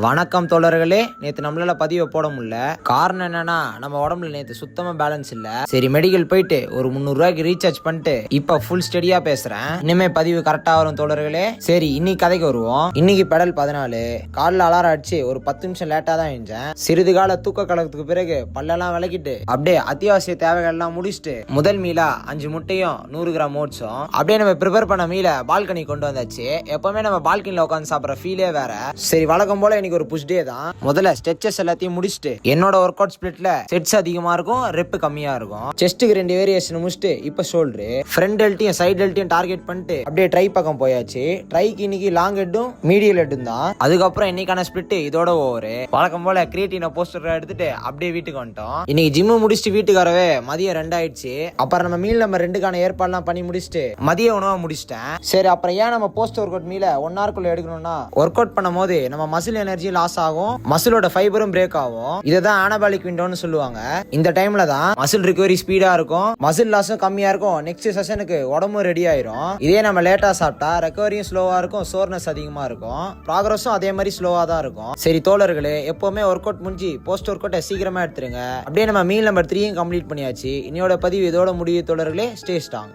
வணக்கம் தோழர்களே. நேத்து நம்மளால பதிவை போட முடியல. காரணம் என்னன்னா நம்ம உடம்புல நேத்து சுத்தமா பேலன்ஸ் இல்ல. சரி மெடிக்கல் போயிட்டு ஒரு 300 ரூபாய்க்கு ரீசார்ஜ் பண்ணிட்டு இப்ப ஃபுல் ஸ்டெடியா பேசுறேன். இனிமே பதிவு கரெக்டா வரும் தோழர்களே. சரி இன்னைக்கு கதைக்கு வருவோம். இன்னைக்கு பெடல் 14. காலில் அலாரம் அடிச்சு ஒரு 10 நிமிஷம் லேட்டா தான் எழுந்தேன். சிறிது கால தூக்க கலக்கத்துக்கு பிறகு பல்லெல்லாம் விளக்கிட்டு அப்படியே அத்தியாவசிய தேவைகள் எல்லாம் முடிச்சுட்டு முதல் மீலா 5 முட்டையும் 100 கிராம் ஓட்ஸும் அப்படியே நம்ம ப்ரிப்பேர் பண்ண மீல பால்கனி கொண்டு வந்தாச்சு. எப்பவுமே நம்ம பால்கனில உட்காந்து சாப்பிட்ற ஃபீலே வேற. சரி வழக்கம் போல இன்னைக்கு ஒரு புஷ் டே தான். முதல்ல ஸ்ட்ரெச்சஸ் எல்லாத்தையும் முடிச்சுட்டு என்னோட ஒர்க் அவுட் ஸ்பிளிட்ல செட்ஸ் அதிகமா இருக்கும், ரெப் கம்மியா இருக்கும். செஸ்ட்டுக்கு 2 வேரியேஷன் முடிச்சுட்டு இப்ப ஷோல்டர் ஃப்ரண்ட் டெல்ட்டையும் சைட் டெல்ட்டையும் டார்கெட் பண்ணிட்டு அப்படியே ட்ரை பக்கம் போயாச்சு. ட்ரைக்கு இன்னைக்கு லாங் ஹெட்டும் மீடியல் ஹெட்டும் தான். அதுக்கப்புறம் இன்னைக்கான ஸ்பிளிட் இதோட ஓவர். வழக்கம் போல கிரியேட்டின போஸ்டர் எடுத்துட்டு அப்படியே வீட்டுக்கு வந்துட்டோம். இன்னைக்கு ஜிம்மு முடிச்சுட்டு வீட்டுக்கு வரவே மதியம் 2 ஆயிடுச்சு. அப்புறம் நம்ம மீல் நம்பர் 2க்கான ஏற்பாடுலாம் பண்ணி முடிச்சுட்டு மதிய உணவா முடிச்சிட்டேன். சரி அப்புறம் ஏன் நம்ம போஸ்ட் ஒர்க் அவுட் மீல 1 ஹவர்க்குள்ள எடுக்கணும்னா ஒர்க் அவுட் பண்ணும் போது நம்ம மசில் எனர்ஜி லாஸ் ஆகும், மசிலோட ஃபைபரும் பிரேக் ஆகும். இதுதான் ஆனபாலிக் விண்டோன்னு சொல்லுவாங்க. இந்த டைம்ல தான் மசில் ரிகவரி ஸ்பீடா இருக்கும், மசில் லாஸும் கம்மியா இருக்கும், நெக்ஸ்ட் செஷனுக்கு உடம்பும் ரெடி ஆயிரும். இதே நம்ம லேட்டா சாப்பிட்டா ரெக்கவரியும் ஸ்லோவா இருக்கும், சோர்னஸ் அதிகமா இருக்கும், ப்ராக்ரஸும் அதே மாதிரி ஸ்லோவா தான் இருக்கும். சரி தோழர்களே, எப்பவுமே ஒர்க் அவுட் முடிஞ்சு போஸ்ட் ஒர்க் அவுட்டை சீக்கிரமா எடுத்துருங்க. அப்படியே நம்ம மீல் நம்பர் 3 கம்ப்ளீட் பண்ணியாச்சு. இன்னையோட பதிவு இதோட முடிவு தோழர்களே. Stay strong.